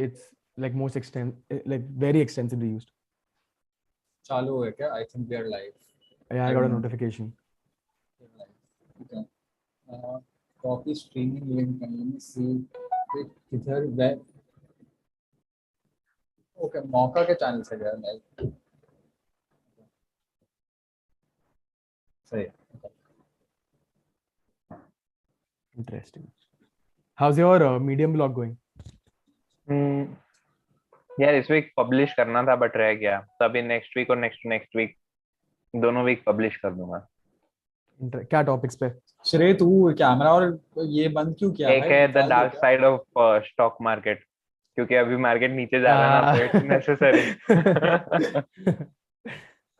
it's like very extensively used. चालू है क्या? I think we are live. Yeah, I got a notification. Okay. Copy streaming link and let me see. किधर web? Okay, Mauka के channel से गया मैं. सही. Interesting. How's your Medium blog going? यार इस वीक पब्लिश करना था बट रह गया, तो अभी नेक्स्ट वीक और नेक्स्ट वीक दोनों वीक पब्लिश कर दूंगा. क्या टॉपिक्स पे? श्रेय तू कैमरा और ये बंद क्यों किया? एक है the dark side of stock market, क्योंकि अभी मार्केट नीचे जा रहा है ना, तो इट्स नेसेसरी.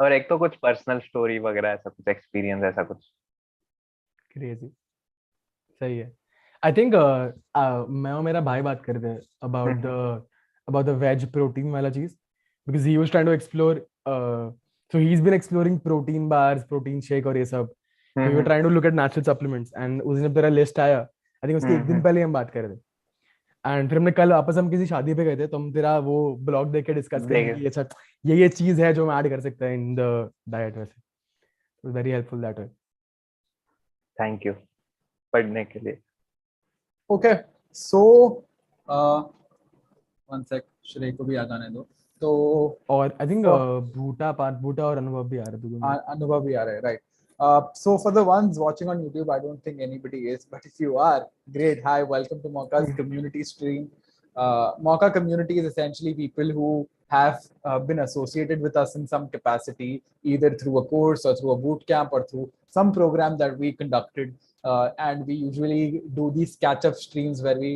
और एक तो कुछ पर्सनल स्टोरी वगैरह, ऐसा कुछ एक्सपीरियंस, ऐसा कुछ. क्रेजी. सही है. आई थिंक मैं और मेरा भाई बात कर रहे थे about the veg protein वाला चीज, because he was trying to explore so he's been exploring protein bars, protein shake और ये सब. We were trying to look at natural supplements and उस दिन तेरा लिस्ट आया. I think उसके एक दिन पहले हम बात कर रहे थे. एंड फिर हमने कल वापस हम किसी शादी पे गए थे, तो हम तेरा वो ब्लॉग देख के डिस्कस करेंगे कि अच्छा ये चीज है जो हम ऐड कर सकते हैं इन द डाइट. वैसे very helpful that way. Thank you पढ़ने के लिए. ओके सो वन सेक, श्रेय को भी आ जाने दो. तो और आई थिंक बूटा और अनुभव भी आ रहे थे. अनुभव भी आ रहे हैं, right. So for the ones watching on YouTube, I don't think anybody is, but if you are, great. Hi, welcome to Mauka's community stream. Mauka community is essentially people who have been associated with us in some capacity, either through a course or through a boot camp or through some program that we conducted. And we usually do these catch-up streams where we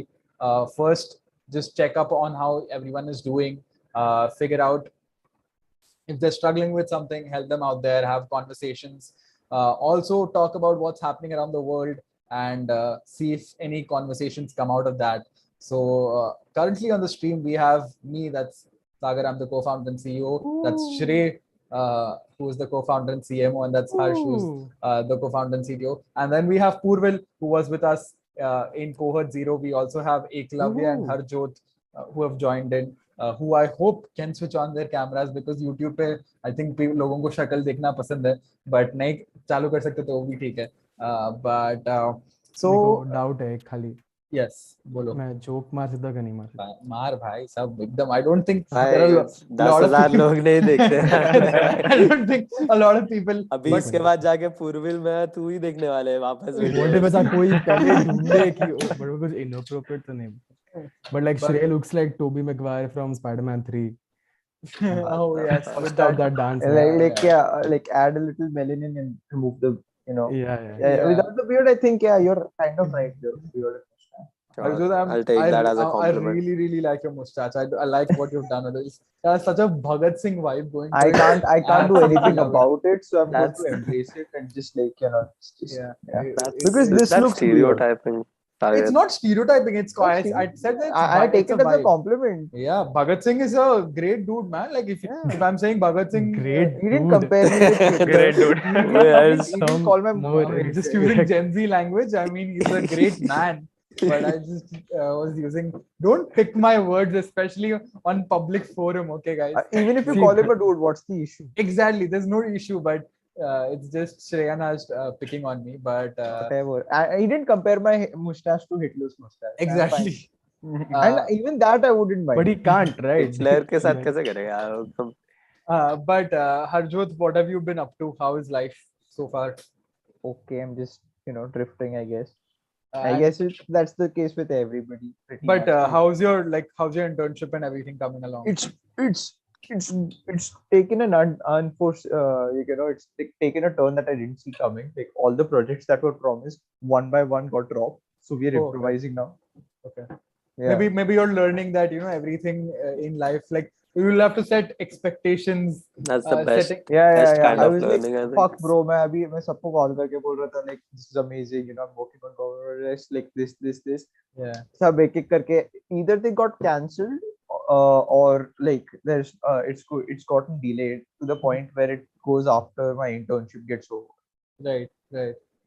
first just check up on how everyone is doing, figure out if they're struggling with something, help them out there, have conversations. Also talk about what's happening around the world and see if any conversations come out of that. So currently on the stream we have me, that's Sagar, I'm the co-founder and CEO. That's Shrey, who is the co-founder and CMO, and that's Harsh, who's the co-founder and CTO. And then we have Purvil, who was with us in cohort 0. We also have Eklavya and Harjot, who have joined in. Who I hope can switch on their cameras, because YouTube पे I think लोगों को शक्ल देखना पसंद है, but नहीं चालू कर सकते तो वो भी ठीक है. But so डाउट है खाली. yes, बोलो. मैं जोक मार सकता कि नहीं मार सकता? मार भाई, सब एकदम. I don't think 10,000 लोग नहीं देखते. I don't think a lot of people. अभी इसके बाद जाके पूर्विल में तू ही देखने वाले हैं वापस वीडियो. बस कोई पहले ढूंढे कि कुछ इनअप्रोप्रिएट तो नहीं. But like Shrey looks like Tobey Maguire from Spider-Man 3. Oh yes, without that dance. Like add a little melanin and remove the, Yeah. Without the beard, I think you're kind of right. The beard. I'll take that as a compliment. I really like your mustache. I like what you've done with it. There's such a Bhagat Singh vibe going. I can't do anything about it, so I'm going to embrace it and just because this looks stereotyping. It's not stereotyping. It's I said that I take it as a compliment. Yeah, Bhagat Singh is a great dude, man. Like if I'm saying Bhagat Singh, great. He didn't compare me with Hitler. Great dude. He didn't call my just using Gen Z language. I mean, he's a great man. But I just was using. Don't pick my words, especially on public forum. Okay, guys. Even if you call him a dude, what's the issue? Exactly. There's no issue, but. It's just Shreyanaz picking on me, but whatever. He didn't compare my mustache to Hitler's mustache. Exactly. And even that I wouldn't mind. But he can't, right? Hitler के साथ कैसे करेगा? But Harjot, what have you been up to? How is life so far? Okay, I'm just drifting, I guess. I guess that's the case with everybody. But how's your internship and everything coming along? It's taken an unforced, it's taken a turn that I didn't see coming. Like all the projects that were promised, one by one got dropped. So we are improvising now. Okay. Yeah. Maybe you're learning that everything in life, like you will have to set expectations. That's the best. Best kind I of was learning. Like, fuck, bro. मैं सबको call करके बोल रहा था like this is amazing. I'm working on progress like this. Yeah. सब एक करके either they got cancelled. Or like there's it's gotten delayed to the point where it goes after my internship gets over. Right.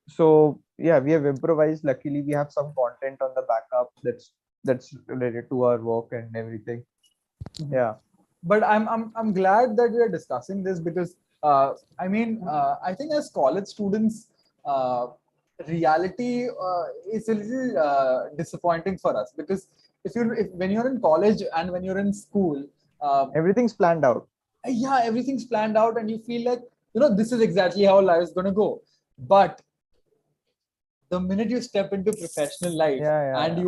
So yeah, we have improvised. Luckily, we have some content on the backup that's that's related to our work and everything. Yeah. But I'm glad that we are discussing this because I think as college students, reality is a little disappointing for us because if when you're in college and when you're in school, Everything's planned out. yeah, everything's planned out and you feel like this is exactly how life is going to go. But the minute you step into professional life and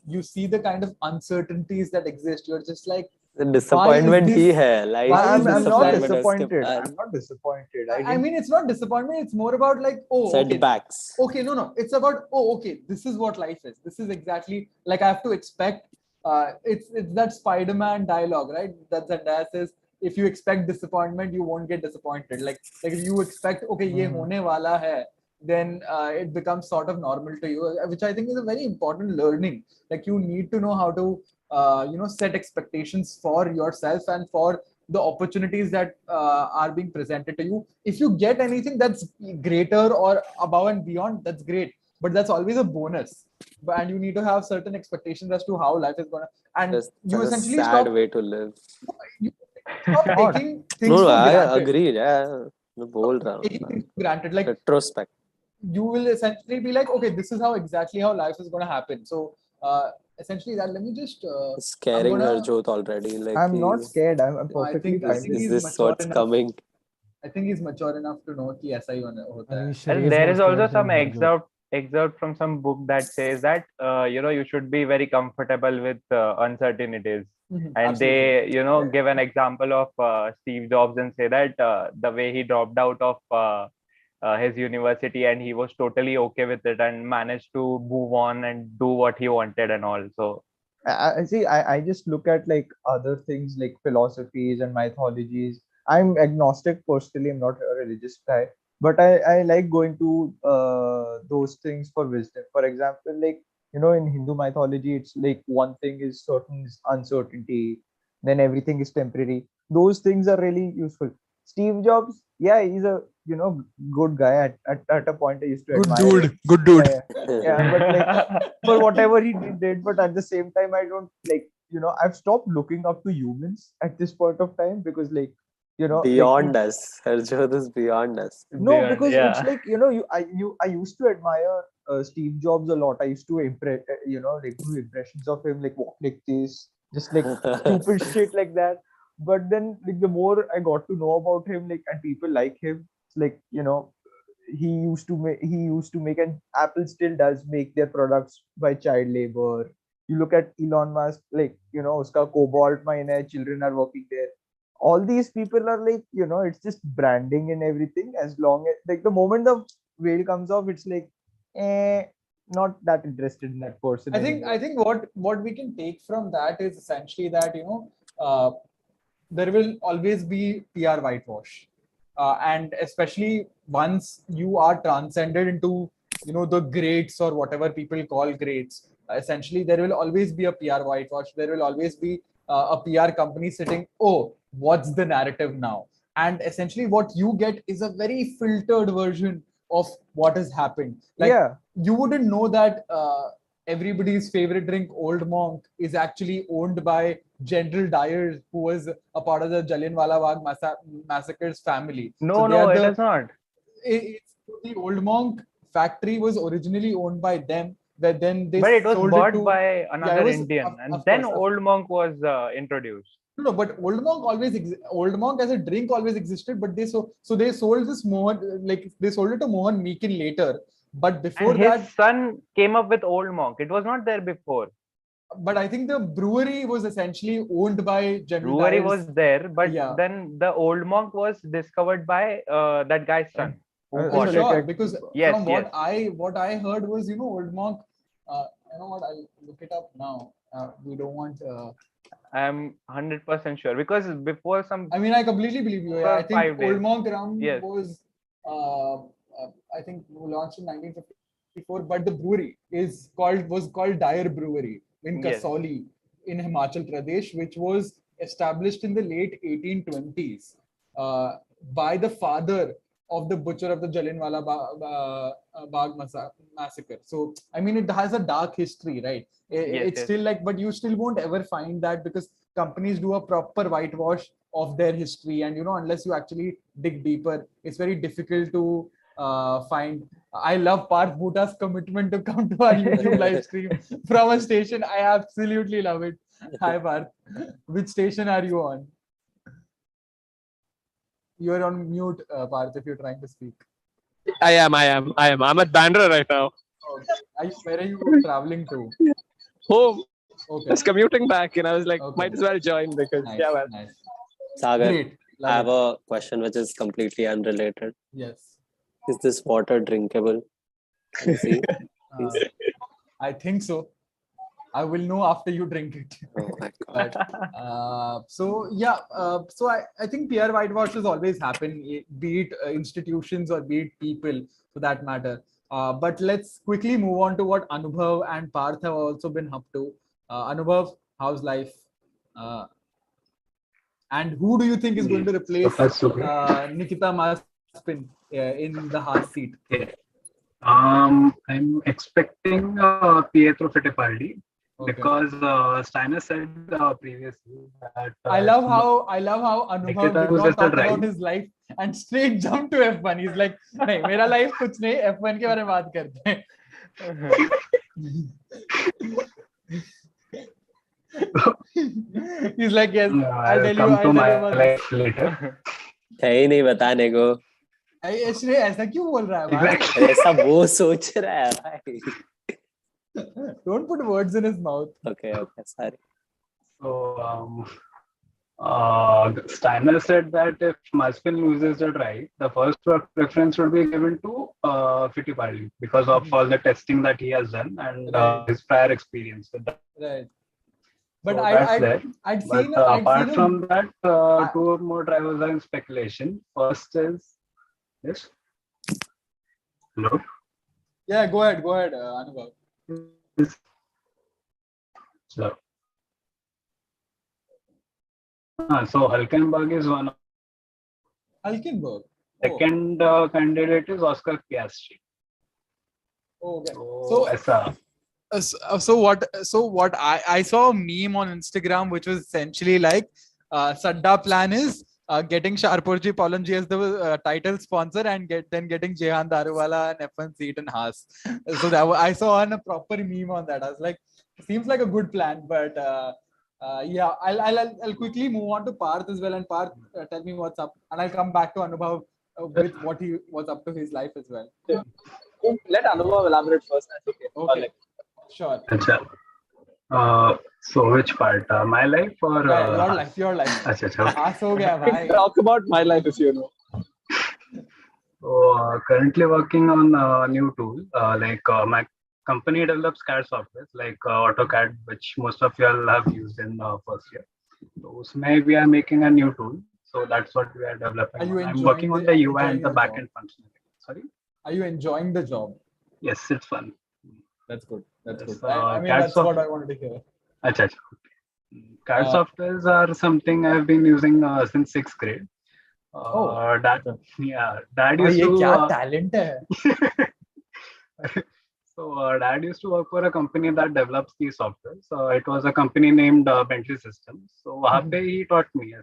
you see the kind of uncertainties that exist, you're just like, The disappointment this- ही है. Life why is is this I'm not like- disappointed. And I'm not disappointed. I mean, it's not disappointment. It's more about like, oh, okay, setbacks. okay, no, it's about, oh, okay, this is what life is. This is exactly like I have to expect. It's that Spider-Man dialogue, right? That Zendaya says, if you expect disappointment, you won't get disappointed. Like if you expect, okay, ye hone wala hai, then it becomes sort of normal to you, which I think is a very important learning. Like you need to know how to set expectations for yourself and for the opportunities that are being presented to you. If you get anything that's greater or above and beyond, that's great, but that's always a bonus. And you need to have certain expectations as to how life is gonna, and That's you a essentially sad stop way to live. taking things No, for I granted. agree. Yeah, मैं बोल रहा हूँ. Taking things for granted, like Retrospect. you will essentially be like, okay, this is how exactly how life is going to happen. So essentially that, let me just Scaring her Jyoth already. Like I'm not scared. I'm I perfectly think fine. Is he's this mature what's enough. coming? I think he's mature enough to know कि ऐसा ही होता है. And there is also some excerpt from some book that says that you should be very comfortable with uncertainties. And Absolutely. they give an example of Steve Jobs and say that the way he dropped out of his university and he was totally okay with it and managed to move on and do what he wanted and all. So I see. I just look at like other things like philosophies and mythologies. I'm agnostic personally. I'm not a religious guy, but I like going to those things for wisdom. For example, like in Hindu mythology, it's like one thing is certain is uncertainty, then everything is temporary. Those things are really useful. Steve Jobs, yeah, he's a good guy. At a point, I used to admire him. Good dude. Yeah, but like for whatever he did, but at the same time I don't like I've stopped looking up to humans at this point of time because like Beyond us. Harjot is beyond us. no, Beyond, because yeah. it's like I used to admire Steve Jobs a lot. I used to like do impressions of him, like walk like this, just like stupid shit like that. But then like the more I got to know about him, like and people like him, it's like he used to make and Apple still does make their products by child labor. You look at Elon Musk, like uska cobalt mine hai, children are working there. All these people are like it's just branding and everything. As long as like the moment the whale comes off, it's like not that interested in that person anymore. I think what we can take from that is essentially that uh, there will always be PR whitewash, and especially once you are transcended into the greats or whatever people call greats. Essentially, there will always be a PR whitewash. There will always be a PR company sitting. Oh, what's the narrative now? And essentially, what you get is a very filtered version of what has happened. Like Yeah. you wouldn't know that everybody's favorite drink, Old Monk, is actually owned by General Dyer, who was a part of the Jallianwala Bagh massacre's family. No, they are it is not. It's the Old Monk factory was originally owned by them, but then they But it was sold bought it to by another Indian, of and then course, Old Monk was introduced. no, but Old Monk as a drink always existed, but they sold this Mohan, like they sold it to Mohan Meakin later. But before And his that, son came up with Old Monk. It was not there before. but I think the brewery was essentially owned by General Brewery Dyer's. was there, but Yeah. then the Old Monk was discovered by that guy's son. Who So bought like it. Sure, a- because Yes, from yes. what I heard was Old Monk. You know what? I'll look it up now. We don't want. I'm 100% sure because before some I mean, I completely believe you. Yeah, I 5 think days. Old Monk rum Yes. was, I think, launched in 1954. But the brewery was called Dyer Brewery in Yes. Kasauli in Himachal Pradesh, which was established in the late 1820s by the father of the butcher of the Jallianwala Bagh massacre. So I mean, it has a dark history, right? It's yes. still like, but you still won't ever find that because companies do a proper whitewash of their history, and unless you actually dig deeper, it's very difficult to find. I love Parth Bhuta's commitment to come to our YouTube live stream from a station. I absolutely love it. Hi Parth. Which station are you on? You're on mute, Parth, if you're trying to speak. I am. I'm at Bandra right now. Okay. Where are you traveling to? Home. Okay. Just commuting back, and I was like, Okay. might as well join because Nice. Sagar, Great. I have a question which is completely unrelated. Yes. Is this water drinkable? Can you see? Please. I think so. I will know after you drink it. Oh my god. So I think PR whitewashes always happen, be it institutions or be it people for that matter. But let's quickly move on to what Anubhav and Parth have also been up to. Anubhav, how's life? And who do you think is going to replace Nikita Maspin in the Haas seat? I'm expecting Pietro Fittipaldi. Okay. Because Steiner said previously that I love how Anubhav Nikita did was not talk just right. about his life and straight jump to F1. He's like, नहीं मेरा life कुछ नहीं, F1 के बारे में बात करते हैं. He's like, yes, I'll tell you about life later. है ही नहीं बताने को. ऐसे ऐसा क्यों बोल रहा है भाई? ऐसा वो सोच रहा है भाई. Don't put words in his mouth. Okay, sorry. So Steiner said that if Maspin loses the drive, the first preference would be given to Fittipaldi because of all the testing that he has done and his prior experience with that. Right. But So I'd seen apart him. from that, two more drivers are in speculation. First is yes. Hello. Yeah, go ahead, Anubhav. So Hülkenberg is one. Hülkenberg. Second candidate is Oscar Piastri. Okay. So what I saw a meme on Instagram which was essentially like Sadda plan is getting Sharpurji Polanji as the title sponsor and getting Jehan Daruwala an F1 seat in Haas. So I saw a proper meme on that. I was like, seems like a good plan, but I'll quickly move on to Parth as well. And Parth, tell me what's up, and I'll come back to Anubhav with what he was up to his life as well. Yeah. Let Anubhav elaborate first. That's okay. Okay. Sure. So which part? My life or your life. Achha. हो गया भाई. Talk about my life if you know. So currently working on a new tool. My company develops CAD software like AutoCAD, which most of you all have used in first year. So usme we are making a new tool. So that's what we are developing. I'm working on the UI and the backend functionality. Sorry. Are you enjoying the job? Yes, it's fun. That's good. That's Yes, good. I mean, that's what I wanted to hear. Achha. CAD softwares are something I've been using since 6th grade. Dad used to. क्या talent है? So Dad used to work for a company that develops these software. So it was a company named Bentley Systems. So वहाँ पे he taught me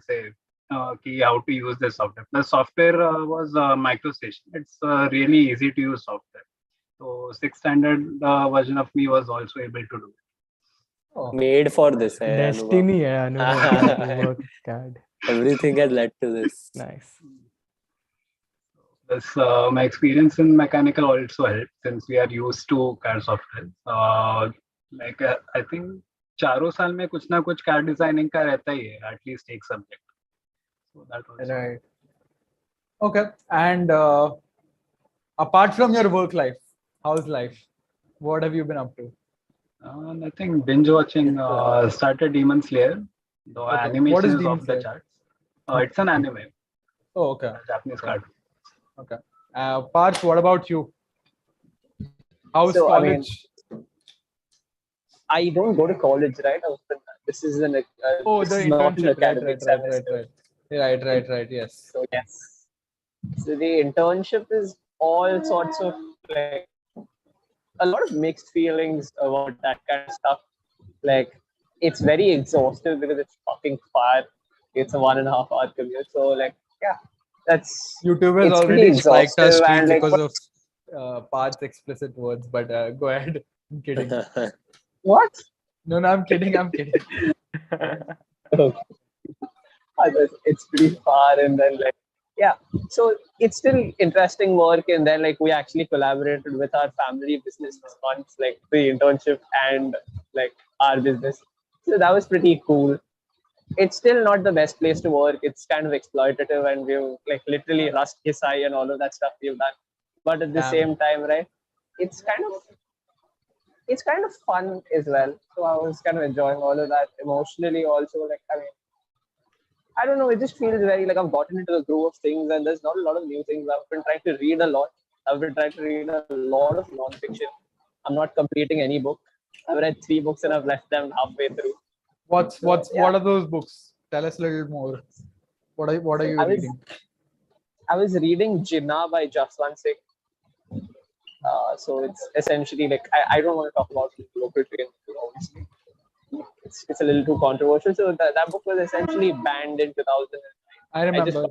how to use this software. The software was MicroStation. It's really easy to use software. So 6th standard version of me was also able to do it. Made for this. Destiny hai Anubhav. CAD. Everything has led to this. Nice. This my experience in mechanical also helped since we are used to CAD software. I think 4 साल में कुछ ना कुछ CAD designing का रहता ही है, at least एक subject. So that was right. Okay, and apart from your work life, how's life? What have you been up to? Nothing. Binge watching. Started Demon Slayer. The animation is off the charts. It's an anime. Oh, okay. Japanese cartoon. Okay. Parth, what about you? How's college? I don't go to college, right? This is an. The internship. Right. Yes. So yes. So the internship is all sorts of like a lot of mixed feelings about that kind of stuff. Like it's very exhaustive because it's fucking far. It's a 1.5 hour commute. So like yeah, that's YouTube has it's pretty already spiked our exhaustive stream and like because of Parth's explicit words. But go ahead. I'm kidding. what? No, I'm kidding. I'm kidding. It's pretty far and then like yeah, so it's still interesting work and then like we actually collaborated with our family business this month, like the internship and like our business, so that was pretty cool. It's still not the best place to work. It's kind of exploitative and we've like literally rust Hisai and all of that stuff we've done, but at the same time, right, it's kind of it's kind of fun as well. So I was kind of enjoying all of that emotionally also. Like I mean, I don't know. It just feels very like I've gotten into the groove of things, and there's not a lot of new things. I've been trying to read a lot. I've been trying to read a lot of non-fiction. I'm not completing any book. I've read 3 books and I've left them halfway through. What yeah. are those books? Tell us a little more. What are you reading? I was reading Jinnah by Jaswant Singh. So it's essentially like I don't want to talk about local train, obviously. It's a little too controversial. So that book was essentially banned in 2000. I remember.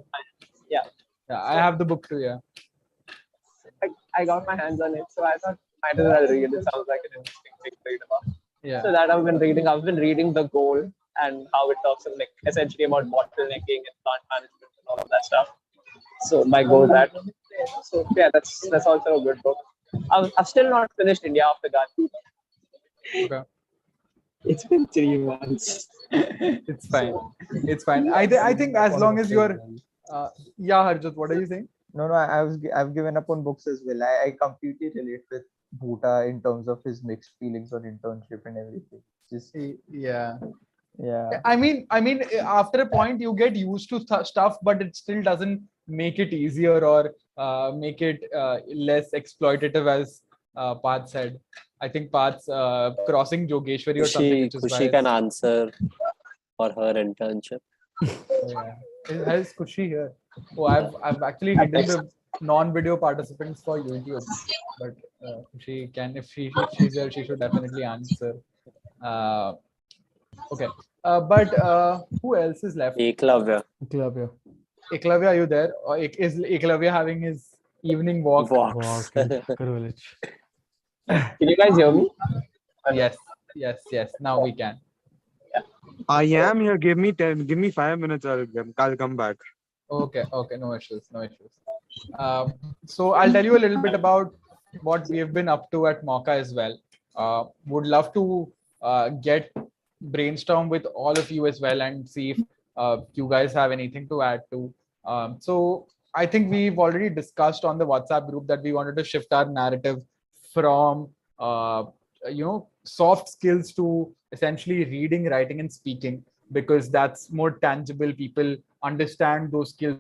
Yeah, I have the book too. Yeah. I got my hands on it, so I thought might as well read it. Sounds like an interesting thing to read about. Yeah. So that I've been reading. I've been reading The Goal and how it talks like essentially about bottlenecking and plant management and all of that stuff. So my goal that. So yeah, that's also a good book. I've still not finished India After God. Okay. It's been 3 months. It's fine. It's fine. I think as long as you're yeah, Harjot, what are you saying? No, I've given up on books as well. I completely relate with Bhuta in terms of his mixed feelings on internship and everything. Just Yeah. yeah. I mean, after a point you get used to stuff, but it still doesn't make it easier or make it less exploitative, as Parth said. I think Parth's crossing Jogeshwari or something, which is Kushi can answer for her internship. Yeah. Has Kushi here? Oh, I've actually hidden the non-video participants for YouTube, but Kushi can, if she's there, she should definitely answer. Okay. But who else is left? Eklavya. Eklavya, are you there? Or is Eklavya having his evening walk? Walks. Can you guys hear me? Yes. Now we can. I am here. Give me 5 minutes. I'll come back. Okay. No issues. So I'll tell you a little bit about what we have been up to at Mauka as well. Would love to get brainstorm with all of you as well and see if you guys have anything to add to. So I think we've already discussed on the WhatsApp group that we wanted to shift our narrative from soft skills to essentially reading, writing, and speaking, because that's more tangible. People understand those skills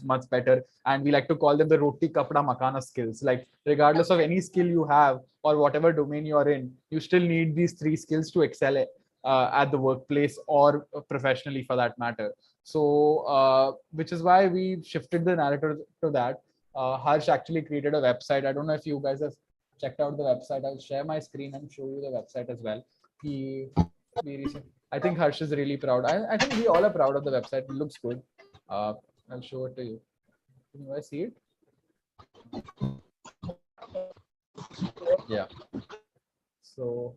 much better, and we like to call them the roti kapda makana skills. Like regardless of any skill you have or whatever domain you are in, you still need these 3 skills to excel at the workplace or professionally for that matter. So which is why we shifted the narrative to that. Harsh actually created a website. I don't know if you guys have checked out the website. I'll share my screen and show you the website as well. I think Harsh is really proud. I think we all are proud of the website. It looks good. I'll show it to you. Can you guys see it? Yeah. So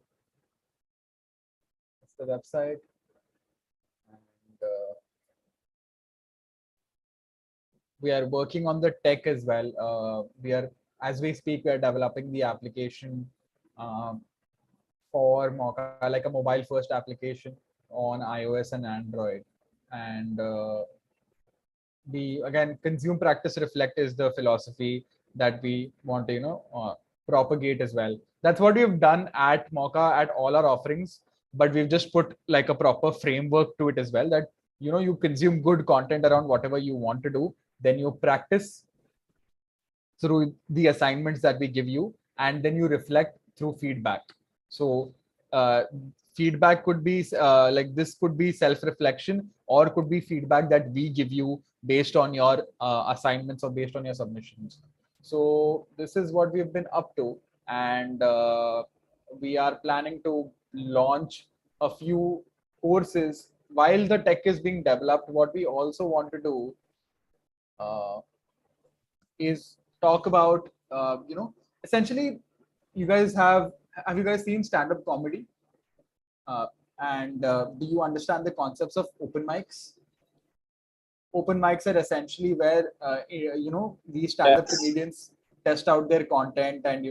it's the website. And we are working on the tech as well. As we speak, we are developing the application for Mauka, like a mobile first application on iOS and Android. And again, consume, practice, reflect is the philosophy that we want to propagate as well. That's what we've done at Mauka at all our offerings, but we've just put like a proper framework to it as well, that you consume good content around whatever you want to do, then you practice through the assignments that we give you, and then you reflect through feedback. So feedback could be like this could be self-reflection, or could be feedback that we give you based on your assignments or based on your submissions. So this is what we've been up to, and we are planning to launch a few courses while the tech is being developed. What we also want to do is talk about essentially, have you guys seen stand-up comedy? Uh, and do you understand the concepts of open mics? Open mics are essentially where these stand-up Yes. comedians test out their content, and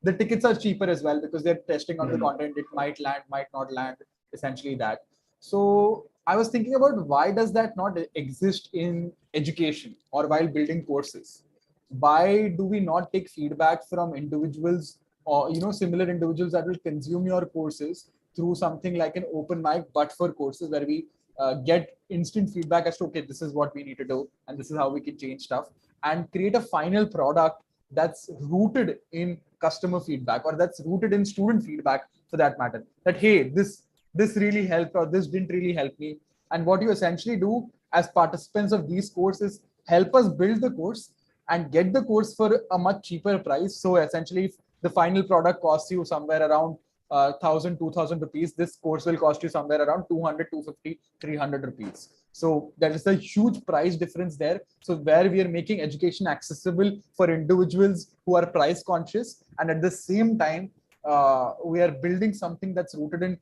the tickets are cheaper as well because they're testing out the content. It might land, might not land, essentially that. So I was thinking about, why does that not exist in education or while building courses? Why do we not take feedback from individuals, or similar individuals that will consume your courses through something like an open mic, but for courses where we get instant feedback as to, okay, this is what we need to do and this is how we can change stuff, and create a final product that's rooted in customer feedback, or that's rooted in student feedback for that matter, that hey, this really helped or this didn't really help me. And what you essentially do as participants of these courses, help us build the course and get the course for a much cheaper price. So essentially, if the final product costs you somewhere around 1,000-2,000 rupees, this course will cost you somewhere around 200, 250, 300 rupees. So there is a huge price difference there. So where we are making education accessible for individuals who are price conscious, and at the same time, we are building something that's rooted in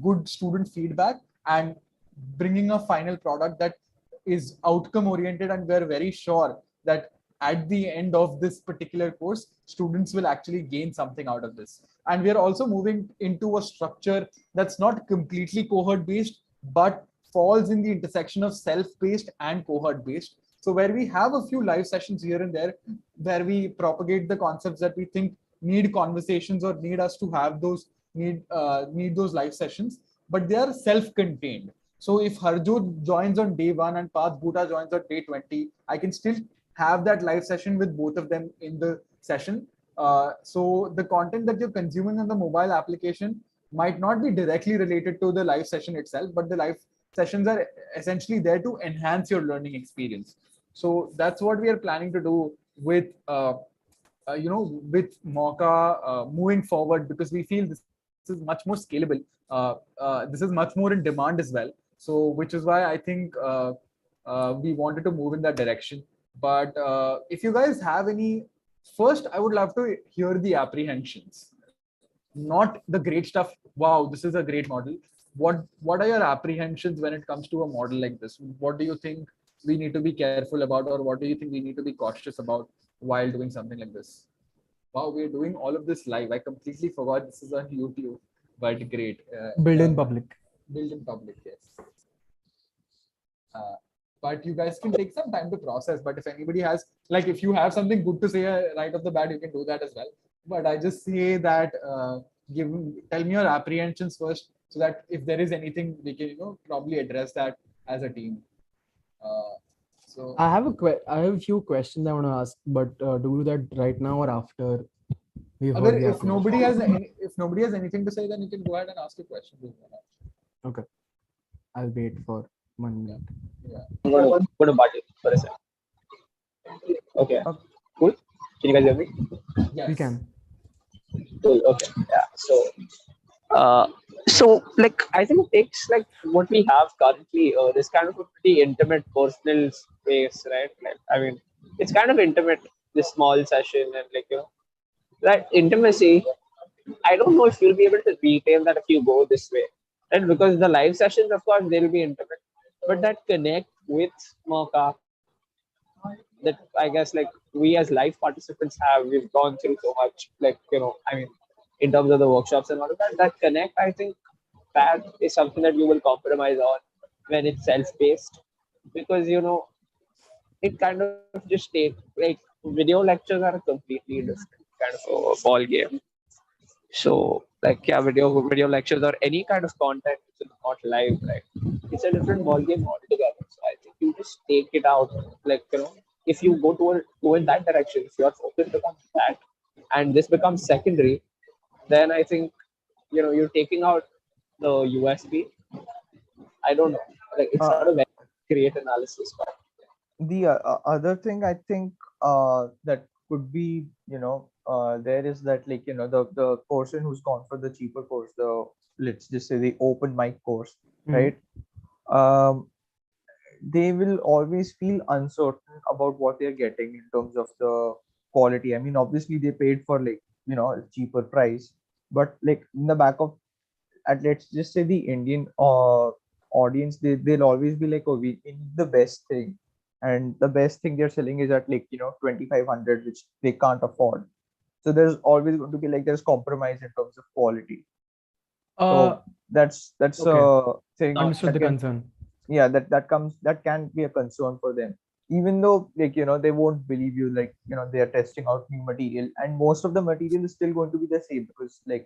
good student feedback, and bringing a final product that is outcome oriented, and we're very sure that at the end of this particular course, students will actually gain something out of this. And we are also moving into a structure that's not completely cohort based, but falls in the intersection of self-paced and cohort based. So where we have a few live sessions here and there, where we propagate the concepts that we think need conversations or need us to have those need those live sessions, but they are self-contained. So if Harjot joins on day 1 and Path Bhuta joins on day 20, I can still have that live session with both of them in the session. So the content that you're consuming on the mobile application might not be directly related to the live session itself, but the live sessions are essentially there to enhance your learning experience. So that's what we are planning to do with with Mauka moving forward, because we feel this is much more scalable. This is much more in demand as well. So which is why I think we wanted to move in that direction. But if you guys have any, first I would love to hear the apprehensions, not the great stuff. Wow, this is a great model. What are your apprehensions when it comes to a model like this? What do you think we need to be careful about, or what do you think we need to be cautious about while doing something like this? Wow, we're doing all of this live. I completely forgot this is on YouTube, but great. Build in public. Build in public, yes. But you guys can take some time to process. But if anybody has, like, if you have something good to say right off the bat, you can do that as well. But I just say that tell me your apprehensions first, so that if there is anything, we can probably address that as a team. So I have a few questions I want to ask, but do that right now or after we've heard the if nobody has anything to say, then you can go ahead and ask a question. Okay, I'll wait for 1 minute. I'm going to put a button for a second. Okay. Cool. Can you guys hear me? Yes. We can. Cool. Okay. Yeah. So like I think it takes like what we have currently, this kind of a pretty intimate personal space, right? Like I mean, it's kind of intimate, this small session, and like that intimacy. I don't know if you'll be able to retain that if you go this way, right? Because the live sessions, of course, they'll be intimate, but that connect with Mauka, that I guess like we as live participants we've gone through so much, like I mean, in terms of the workshops and all of that, that connect, I think that is something that you will compromise on when it's self-paced, because it kind of just takes like video lectures are a completely different kind of a ball game. So like video lectures or any kind of content which is not live, right? It's a different ball game altogether. So I think you just take it out, like if you go in that direction, if your focus becomes that, and this becomes secondary, then I think you're taking out the USP? I don't know. Like it's Uh, not a very great analysis, but the other thing I think that could be, there is that, like, the person who's gone for the cheaper course, the, let's just say, the open mic course, right? Um, they will always feel uncertain about what they're getting in terms of the quality. I mean, obviously they paid for, like, a cheaper price, but like in the back of, at, let's just say, the Indian audience, they'll always be like, oh, we need the best thing, and the best thing they're selling is at, like, 2500, which they can't afford. So there's always going to be, like, there's compromise in terms of quality. Uh, So that's okay. a thing Understood that the can, concern. yeah, that can be a concern for them, even though, like, they won't believe you, like, they are testing out new material, and most of the material is still going to be the same, because, like,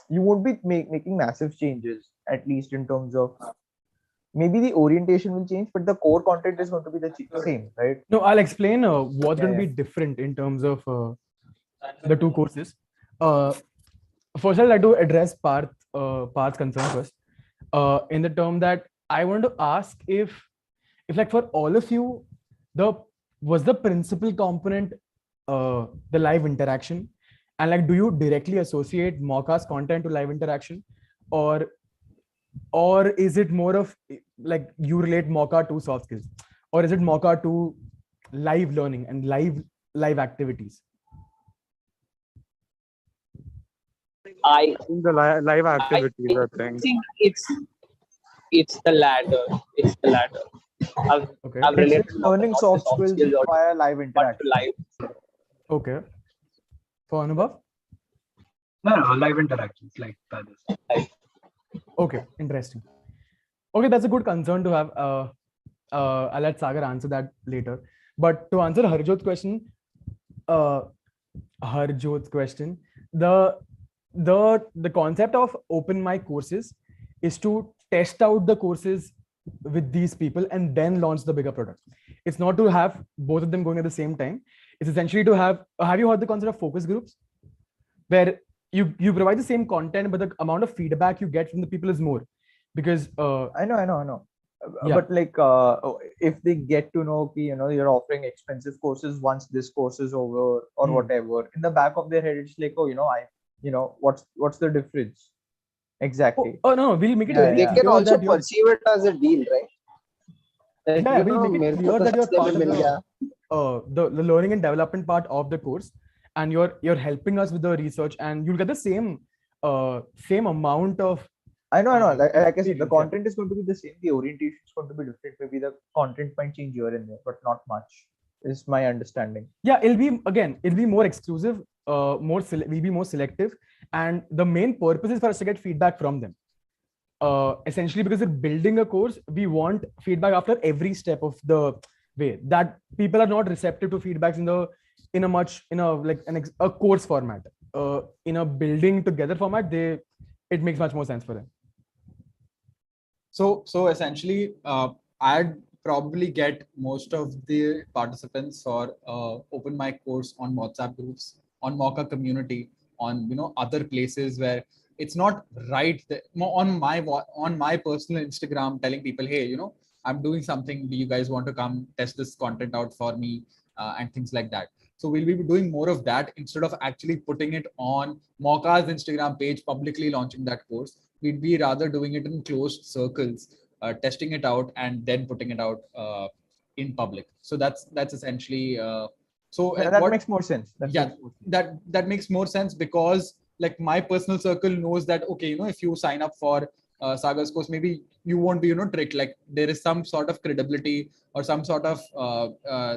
you won't be making massive changes, at least in terms of, maybe the orientation will change, but the core content is going to be the same, right? No, I'll explain what's Yeah, going to be different in terms of the two courses. First, I'd like to address Parth's concern first. In the term that I want to ask if like for all of you, was the principal component the live interaction, and like, do you directly associate Mauka's content to live interaction, or is it more of like you relate Mauka to soft skills, or is it Mauka to live learning and live activities? I In the live activities, I think. think it's the latter. It's the latter. I've, Okay. I've related It's not learning to soft soft skills skills or via live but to interaction. live. Okay. For Anubhav? No, live interactions like that. Okay, interesting. Okay, that's a good concern to have. I'll let Sagar answer that later. But to answer uh, Harjot's question, the concept of open mic courses is to test out the courses with these people and then launch the bigger product. It's not to have both of them going at the same time. It's essentially to have you heard the concept of focus groups, where you provide the same content, but the amount of feedback you get from the people is more, because I know. Yeah. But, like, if they get to know, you're offering expensive courses once this course is over, or whatever, in the back of their head, it's like, oh, what's the difference exactly? No, we'll make it Yeah, very They yeah. can clear also that you're perceive it as a deal, right? Like, yeah, we'll make it मेरे को clear तो that you're सस्ते में part of मिल गया. the learning and development part of the course, and you're helping us with the research, and you'll get the same amount of I know. Like I said, the experience, yeah. content is going to be the same. The orientation is going to be different. Maybe the content might change here and there, but not much, is my understanding. Yeah, it'll be more exclusive, we'll be more selective, and the main purpose is for us to get feedback from them. Essentially, because we're building a course, we want feedback after every step of the way. That people are not receptive to feedbacks in a course format. In a building together format, it makes much more sense for them. So essentially, I'd probably get most of the participants for open mic course on WhatsApp groups, on Mauka community, on other places where it's not right on my personal Instagram, telling people, hey, I'm doing something. Do you guys want to come test this content out for me, and things like that. So we'll be doing more of that instead of actually putting it on Mauka's Instagram page, publicly launching that course. We'd be rather doing it in closed circles, testing it out, and then putting it out in public. So that's essentially. That makes more sense. That makes more sense, because like my personal circle knows that, okay, if you sign up for Sagar's course, maybe you won't be tricked. Like there is some sort of credibility or some sort of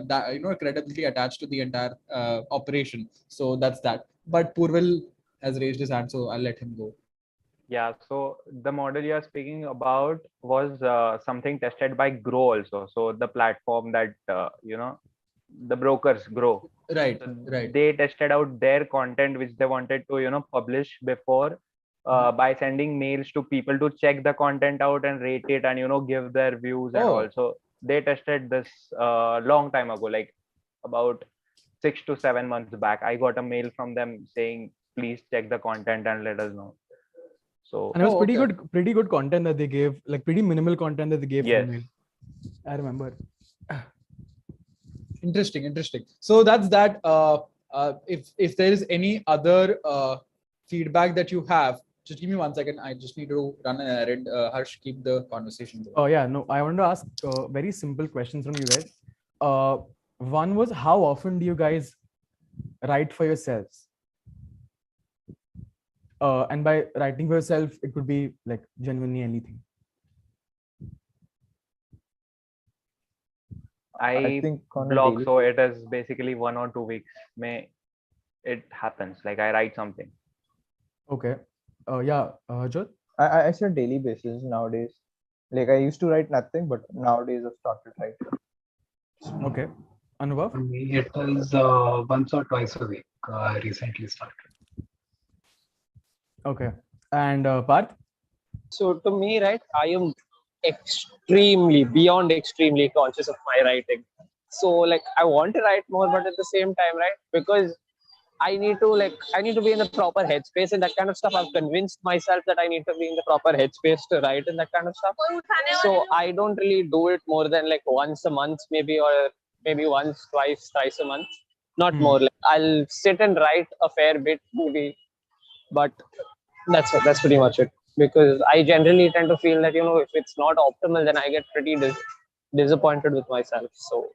that credibility attached to the entire operation. So that's that. But Purvil has raised his hand, so I'll let him go. Yeah, so the model you're speaking about was something tested by Grow also. So the platform that the brokers Grow. Right, So right. they tested out their content which they wanted to publish before by sending mails to people to check the content out and rate it and give their views and all. So they tested this long time ago, like about 6 to 7 months back. I got a mail from them saying, please check the content and let us know. So And it was Oh, okay. pretty good content that they gave, like pretty minimal content that they gave yes, female. I remember. Interesting. So that's that. If there is any other feedback that you have, just give me 1 second. I just need to run an errand. Harsh, keep the conversation going. Oh yeah, no, I wanted to ask very simple questions from you guys. One was, how often do you guys write for yourselves? And by writing for yourself, it could be like genuinely anything. I think on a blog, daily so it is basically 1 or 2 weeks. May it happens like I write something. Okay. Yeah, Jyot? I say daily basis nowadays. Like I used to write nothing, but nowadays I've started writing. Okay. Anubhav? For me, it is once or twice a week. I recently started. Okay. And Parth? So to me, right, I am beyond extremely conscious of my writing. So like I want to write more, but at the same time, right, because I need to be in the proper headspace and that kind of stuff. I've convinced myself that I need to be in the proper headspace to write and that kind of stuff. So I don't really do it more than like once a month, maybe, or maybe once, twice, thrice a month. Not more. Like I'll sit and write a fair bit, maybe, but that's it. That's pretty much it. Because I generally tend to feel that if it's not optimal, then I get pretty disappointed with myself. So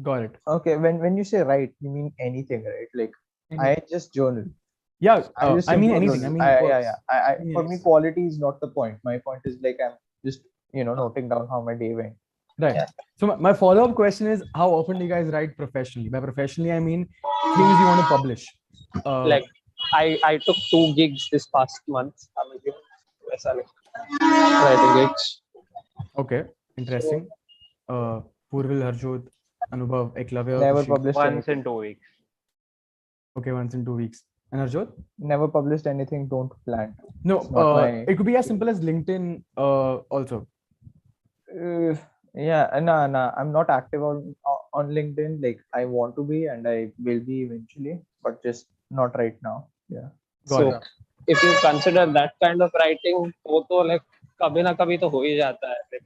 Got it. Okay, when you say write, you mean anything, right? Like I just journal. Yeah, I just I mean simply anything. journal. I mean, For me, quality is not the point. My point is like I'm just noting down how my day went. right. Yeah. So my follow-up question is, how often do you guys write professionally? By professionally, I mean things you want to publish. like I took 2 gigs this past month. Writing gigs. Okay, interesting. Purvil, Harjot, Anubhav, Eklavya, Never Tushi. published Once anything. in 2 weeks. Okay, once in 2 weeks. And Harjot? Never published anything. Don't plan. No, It's not my. it could be as simple as LinkedIn also. Yeah, no, I'm not active on LinkedIn. Like I want to be, and I will be eventually, but just not right now. Yeah. Got So it. if you consider that kind of writing, तो like कभी ना कभी तो हो ही जाता है. Like,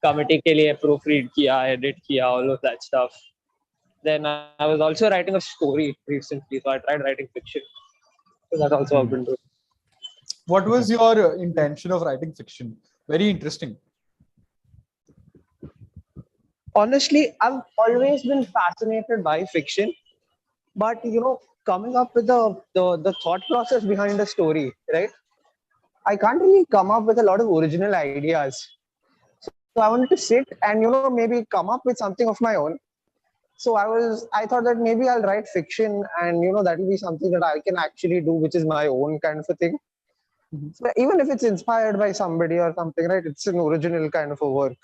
committee के लिए proofread किया, edit किया, all of that stuff. Then I was also writing a story recently, so I tried writing fiction. So that also I've been doing. What was your intention of writing fiction? Very interesting. Honestly, I've always been fascinated by fiction, but coming up with the thought process behind the story, right? I can't really come up with a lot of original ideas. So I wanted to sit and maybe come up with something of my own. So I thought that maybe I'll write fiction, and that will be something that I can actually do, which is my own kind of a thing. So even if it's inspired by somebody or something, right? It's an original kind of a work.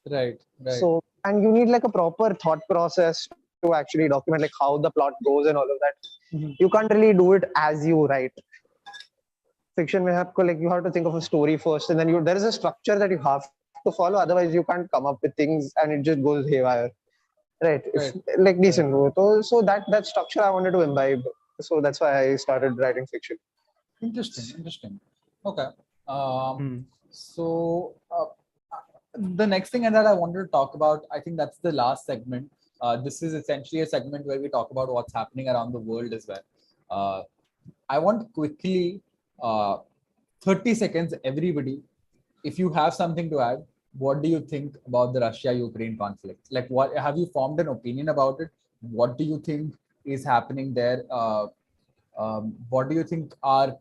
Right. So, and you need like a proper thought process to actually document like how the plot goes and all of that. You can't really do it as you write. Fiction may have like you have to think of a story first, and then there is a structure that you have to follow. Otherwise, you can't come up with things, and it just goes haywire. Right. Like decent. So that structure I wanted to imbibe. So that's why I started writing fiction. Interesting. Okay. So the next thing that I wanted to talk about, I think that's the last segment. This is essentially a segment where we talk about what's happening around the world as well. I want quickly, 30 seconds, everybody, if you have something to add, what do you think about the Russia-Ukraine conflict? Like, what have you formed an opinion about it? What do you think is happening there? What do you think are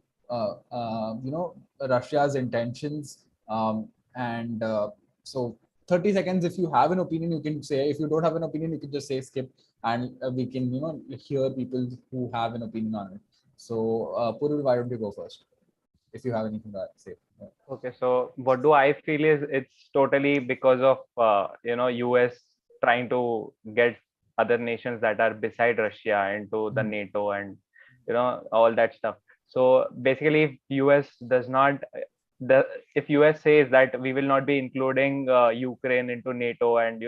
Russia's intentions? So 30 seconds. If you have an opinion, you can say. If you don't have an opinion, you can just say skip, and we can hear people who have an opinion on it. So Purul, why don't you go first? If you have anything to say. Yeah. Okay, so what do I feel is it's totally because of US trying to get other nations that are beside Russia into the NATO and all that stuff. So basically, if US does not, if US says that we will not be including Ukraine into NATO and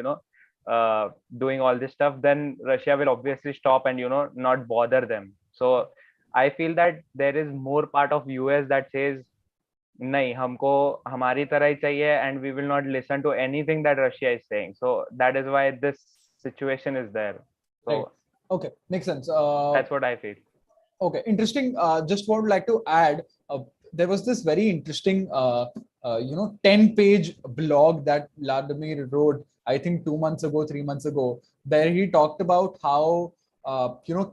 doing all this stuff, then Russia will obviously stop and not bother them. So I feel that there is more part of US that says नहीं हमको हमारी तरह ही चाहिए and we will not listen to anything that Russia is saying. So that is why this situation is there. So Right. Okay, makes sense. that's what I feel. Okay, interesting. Just would like to add, there was this very interesting, 10-page blog that Vladimir wrote, I think 2 months ago, 3 months ago, where he talked about how,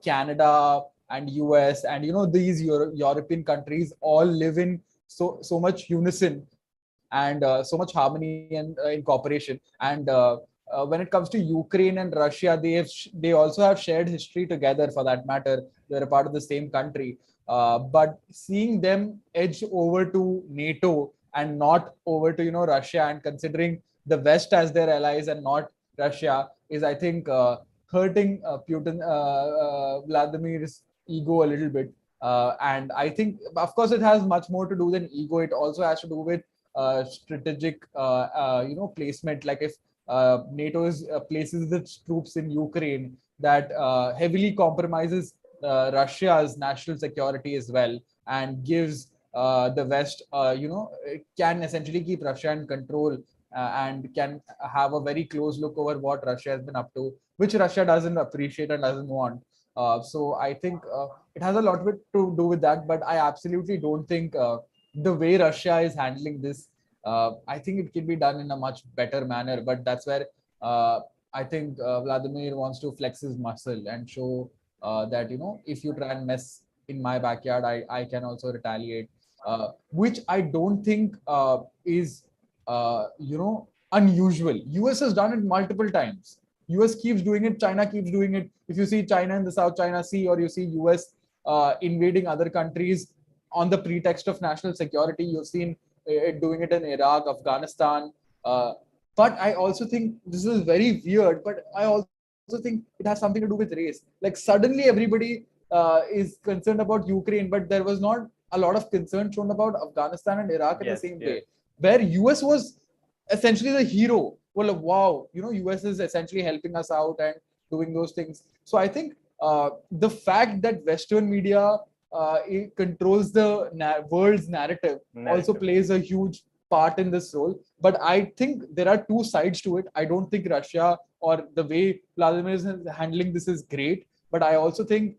Canada and US and, these European countries all live in so much unison and so much harmony and in cooperation. And when it comes to Ukraine and Russia, they also have shared history together. For that matter, they're a part of the same country. But seeing them edge over to NATO and not over to Russia, and considering the West as their allies and not Russia, is I think hurting Putin, Vladimir's ego a little bit. And I think, of course, it has much more to do than ego. It also has to do with strategic, placement. Like if NATO places its troops in Ukraine, that heavily compromises Russia's national security as well, and gives the West, can essentially keep Russia in control and can have a very close look over what Russia has been up to, which Russia doesn't appreciate and doesn't want. So I think it has a lot to do with that, but I absolutely don't think the way Russia is handling this, I think it can be done in a much better manner. But that's where I think Vladimir wants to flex his muscle and show that, if you try and mess in my backyard, I can also retaliate, which I don't think is, unusual. US has done it multiple times. US keeps doing it, China keeps doing it. If you see China in the South China Sea, or you see US invading other countries on the pretext of national security, you've seen it doing it in Iraq, Afghanistan. But I also think this is very weird, but I also think it has something to do with race. Like suddenly everybody is concerned about Ukraine, but there was not a lot of concern shown about Afghanistan and Iraq in the same way, where US was essentially the hero. Well, like, wow, US is essentially helping us out and doing those things. So I think the fact that Western media it controls the world's narrative also plays a huge part in this role. But I think there are two sides to it. I don't think Russia or the way Vladimir is handling this is great, but I also think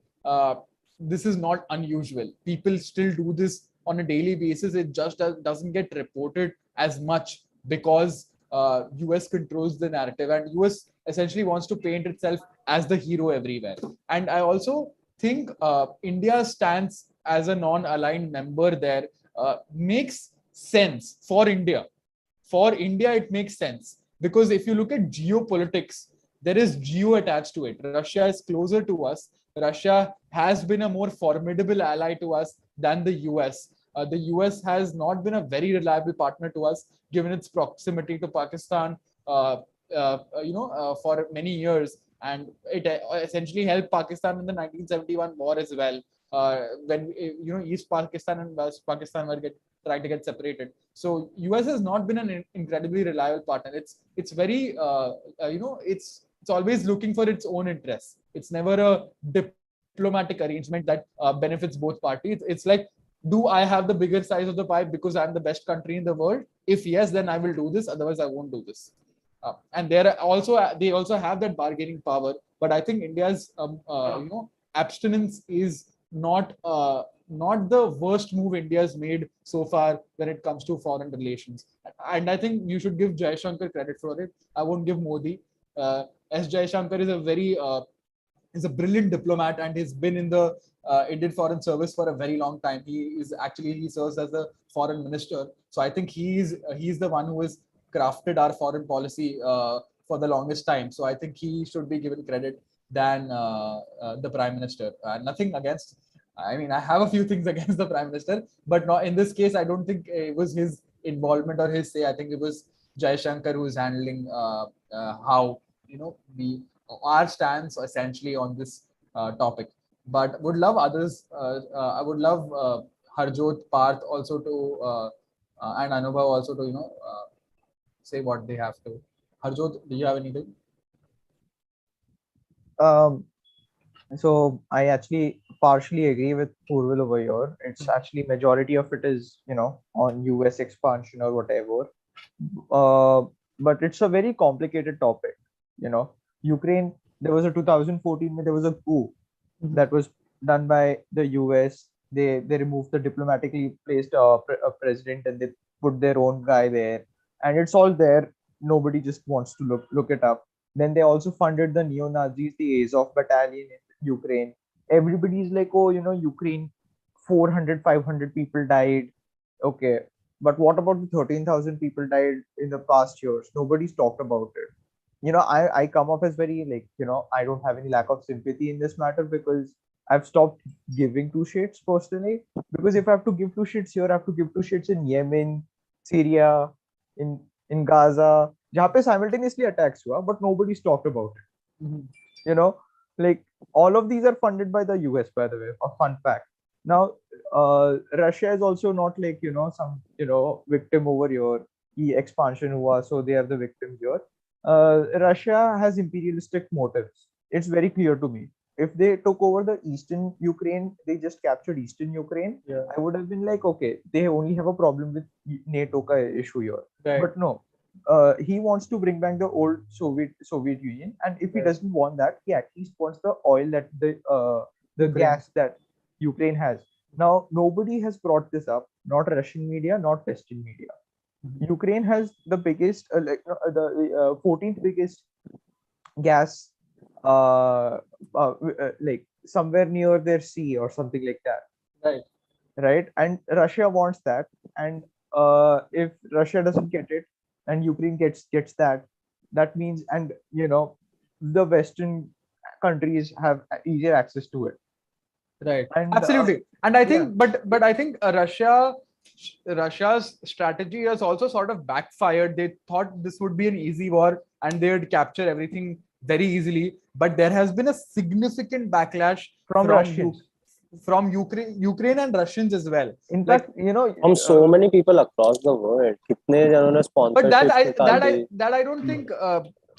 this is not unusual. People still do this on a daily basis. It just doesn't get reported as much because US controls the narrative, and US essentially wants to paint itself as the hero everywhere. And I also think India's stance as a non-aligned member there makes sense for India. For India, it makes sense because if you look at geopolitics, there is geo attached to it. Russia is closer to us. Russia has been a more formidable ally to us than the US. The US has not been a very reliable partner to us, given its proximity to Pakistan, for many years, and it essentially helped Pakistan in the 1971 war as well, when East Pakistan and West Pakistan were trying to get separated. So US has not been an incredibly reliable partner. It's very it's always looking for its own interests. It's never a diplomatic arrangement that benefits both parties. It's like, do I have the bigger size of the pie because I'm the best country in the world? If yes, then I will do this. Otherwise, I won't do this. And they also have that bargaining power. But I think India's abstinence is not the worst move India's made so far when it comes to foreign relations. And I think you should give Jaishankar credit for it. I won't give Modi. S. Jaishankar is a brilliant diplomat, and he's been in the Indian Foreign Service for a very long time. He serves as a foreign minister. So I think he's the one who has crafted our foreign policy for the longest time. So I think he should be given credit than the prime minister. Nothing against. I mean, I have a few things against the prime minister, but not in this case. I don't think it was his involvement or his say. I think it was Jaishankar who is handling how our stance essentially on this topic. But would love others. I would love Harjot, Parth also to and Anubhav also to say what they have to. Harjot, do you have anything? Um, So I actually partially agree with Purval over here. It's actually majority of it is, on US expansion or whatever. Uh, but it's a very complicated topic. You know, Ukraine, there was a 2014 there was a coup that was done by the US. They removed the diplomatically placed a president and they put their own guy there, and it's all there. Nobody just wants to look it up. Then they also funded the neo Nazis, the Azov battalion in Ukraine. Everybody's like, oh, Ukraine, 400, 500 people died. Okay, but what about the 13,000 people died in the past years? Nobody's talked about it. I come off as very, like, I don't have any lack of sympathy in this matter because I've stopped giving two shits personally. Because if I have to give two shits here, I have to give two shits in Yemen, Syria, in Gaza, जहाँ पे simultaneously attacks हुआ, but nobody's talked about it. You know, like, all of these are funded by the US, by the way. A fun fact. Now, Russia is also not like, some, victim over here. The expansion hua, so they are the victim here. Russia has imperialistic motives. It's very clear to me. If they took over the eastern Ukraine, they just captured eastern Ukraine. Yeah. I would have been like, okay, they only have a problem with NATO ka issue here. Right. But no, he wants to bring back the old Soviet Union, and if he Right. doesn't want that, he at least wants the oil that the Ukraine. gas that Ukraine has. Now, nobody has brought this up, not Russian media, not Western media. Ukraine has the biggest, the 14th biggest gas, like somewhere near their sea or something like that. Right. Right, and Russia wants that, and if Russia doesn't get it, and Ukraine gets that, that means, and the Western countries have easier access to it. Right. And Absolutely. And I yeah. think, but I think Russia's strategy has also sort of backfired. They thought this would be an easy war and they would capture everything very easily. But there has been a significant backlash from Russians, from Ukraine and Russians as well. in Like, fact, From so many people across the world. कितने जनों ने but sponsorships निकाल दी. that I don't think.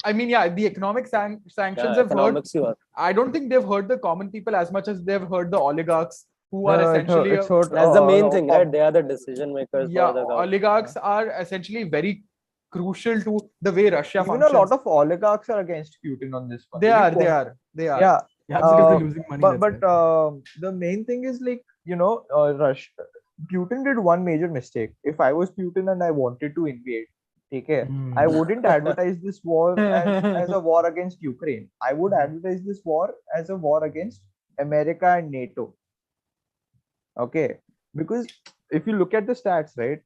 I mean, yeah, the economic sanctions Yeah, have hurt. economics ही हुआ. I don't think they've hurt the common people as much as they've hurt the oligarchs, who No, are no, essentially it's hurt, That's the main no, thing, right? They are the decision makers yeah, for the government. oligarchs are essentially very crucial to the way Russia even functions. a lot of oligarchs are against Putin on this one. They are. Yeah, Yeah, because they're losing money. but the main thing is, like, Putin did one major mistake. If I was Putin and I wanted to invade, okay, I wouldn't advertise this war as a war against Ukraine. I would advertise this war as a war against America and NATO. Okay, because if you look at the stats, right,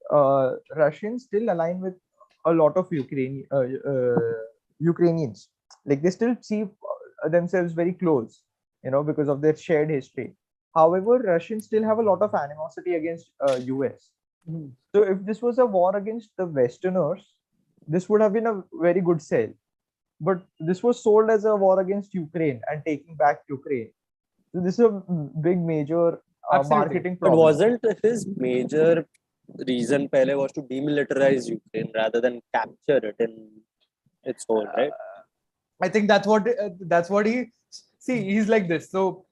Russians still align with a lot of Ukrainians. Like, they still see themselves very close, because of their shared history. However, Russians still have a lot of animosity against US. So if this was a war against the Westerners, this would have been a very good sale. But this was sold as a war against Ukraine and taking back Ukraine. So this is a big major marketing But problem. wasn't his major reason pehle was to demilitarize Ukraine rather than capture it in its whole, right? I think that's what he see. He's like this. So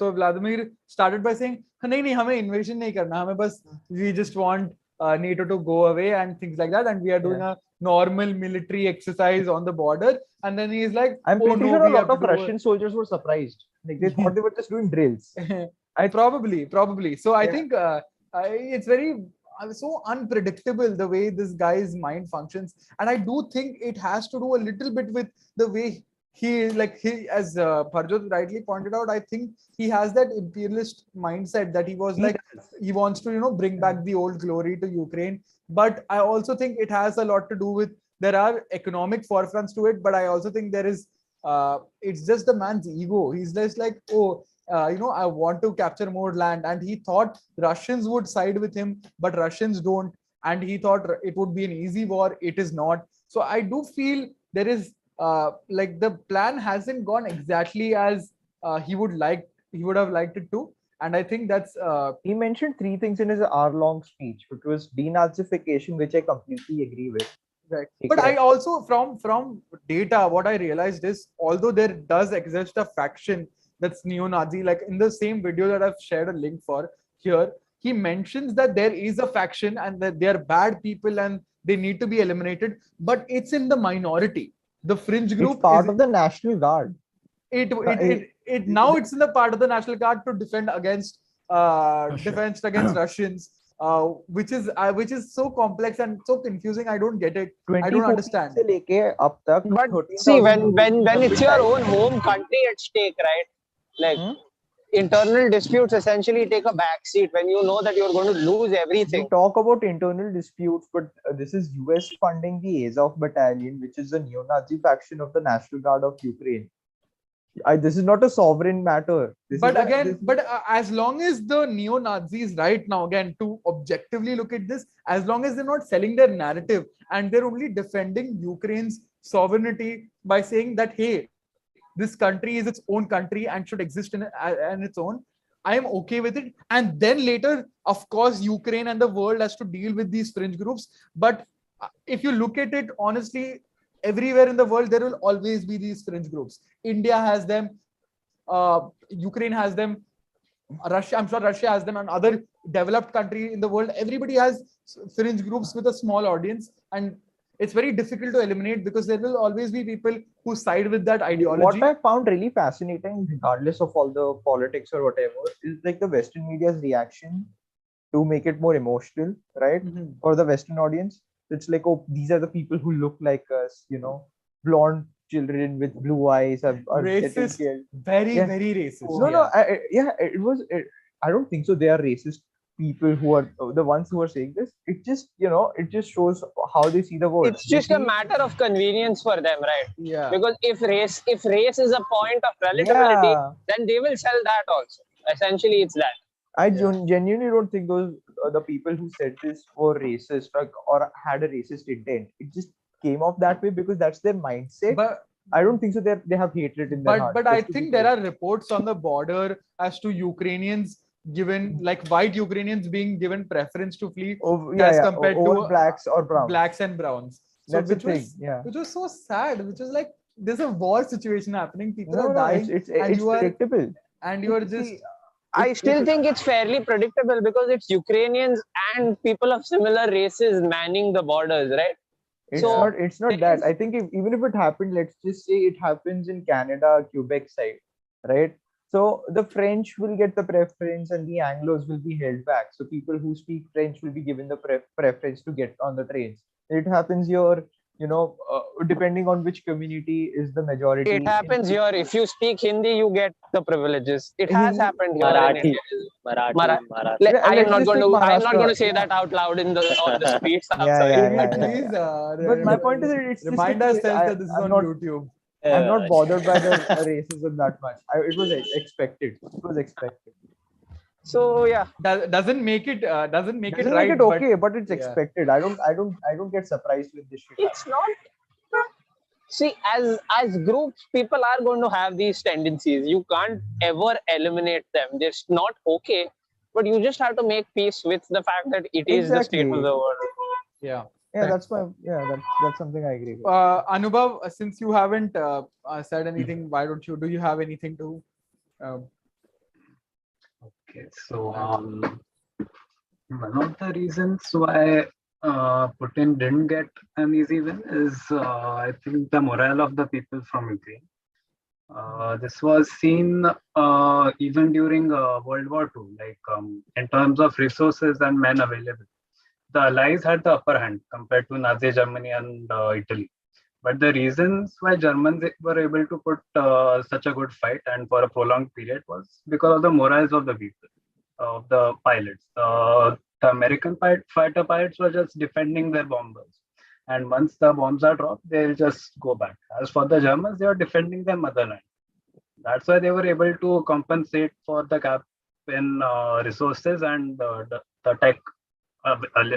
so Vladimir started by saying, "नहीं, हमें invasion नहीं करना. हमें बस we just want NATO to go away and things like that, and we are doing a normal military exercise on the border." And then he's like, I'm "Oh pretty no, sure we a lot have to of do Russian soldiers were surprised. Like, they thought they were just doing drills. Probably. So I Yeah. think it's very so unpredictable the way this guy's mind functions, and I do think it has to do a little bit with the way he as Parjot rightly pointed out. I think he has that imperialist mindset that he was like he wants to bring back the old glory to Ukraine. But I also think it has a lot to do with there are economic forefronts to it, but I also think there is it's just the man's ego. He's just like, oh, I want to capture more land. And he thought Russians would side with him, but Russians don't. And he thought it would be an easy war. It is not. So I do feel there is like the plan hasn't gone exactly as he would have liked it to. And I think that's He mentioned three things in his hour-long speech, which was denazification, which I completely agree with. right. But I also from data, what I realized is although there does exist a faction that's neo-Nazi. Like in the same video that I've shared a link for here, he mentions that there is a faction and that they are bad people and they need to be eliminated, but it's in the minority. The fringe group It's part is of the National Guard. it now it's in the part of the National Guard to defend against Russians, which is so complex and so confusing. I don't get it. I don't 2014 understand. से लेके अब तक But 13,000 see, when people it's your died. own home country at stake, right? Like internal disputes essentially take a back seat when you know that you're going to lose everything. You talk about internal disputes, but this is US funding the Azov Battalion, which is a neo-Nazi faction of the National Guard of Ukraine. This is not a sovereign matter. As long as the neo-Nazis right now, again, to objectively look at this, as long as they're not selling their narrative and they're only defending Ukraine's sovereignty by saying that, hey, this country is its own country and should exist in its own, I am okay with it. And then later, of course, Ukraine and the world has to deal with these fringe groups. But if you look at it honestly, everywhere in the world, there will always be these fringe groups. India has them, Ukraine has them, Russia, I'm sure Russia has them, and other developed country in the world. Everybody has fringe groups with a small audience, and it's very difficult to eliminate because there will always be people who side with that ideology. What I found really fascinating, regardless of all the politics or whatever, is like the Western media's reaction to make it more emotional, right? For the Western audience. It's like, oh, these are the people who look like us, blonde children with blue eyes are racist, very racist. No, I don't think so. They are racist people who are the ones who are saying this. It just, it just shows how they see the world. It's just a matter of convenience for them, right? Yeah. Because if race is a point of relatability, then they will sell that also. Essentially, it's that. I genuinely don't think those the people who said this were racist or had a racist intent. It just came off that way because that's their mindset. But I don't think so. They have hatred in their heart. But I think there are reports on the border as to Ukrainians given, like white Ukrainians being given preference to flee compared to blacks or browns. Blacks and browns. So That's the thing. Which was so sad. Which was like there's a war situation happening. People are dying. It's predictable. And you are just. I still think it's fairly predictable because it's Ukrainians and people of similar races manning the borders, right? It's not that. I think even if it happened, let's just say it happens in Canada, Quebec side, right? So the French will get the preference and the Anglos will be held back. So people who speak French will be given the preference to get on the trains. It happens here, depending on which community is the majority. It happens here. If you speak Hindi, you get the privileges. It has happened here. Marathi. I'm not going to say that out loud on the streets. But my point is, it's remind ourselves that this is on YouTube. I'm not bothered by the racism that much. It was expected. So yeah, doesn't make it right. Make it okay, but it's expected. I don't get surprised with this shit. It's not. See, as groups, people are going to have these tendencies. You can't ever eliminate them. They're not okay, but you just have to make peace with the fact that it is the state of the world. Yeah. Yeah, that's something I agree with. Anubhav, since you haven't said anything, why don't you? Do you have anything to? Okay, so one of the reasons why Putin didn't get an easy win is I think the morale of the people from Ukraine. This was seen even during World War II, like in terms of resources and men available. The Allies had the upper hand compared to Nazi Germany and Italy. But the reasons why Germans were able to put such a good fight and for a prolonged period was because of the morals of the people, of the pilots. The American fighter pilots were just defending their bombers. And once the bombs are dropped, they'll just go back. As for the Germans, they are defending their motherland. That's why they were able to compensate for the gap in resources and the tech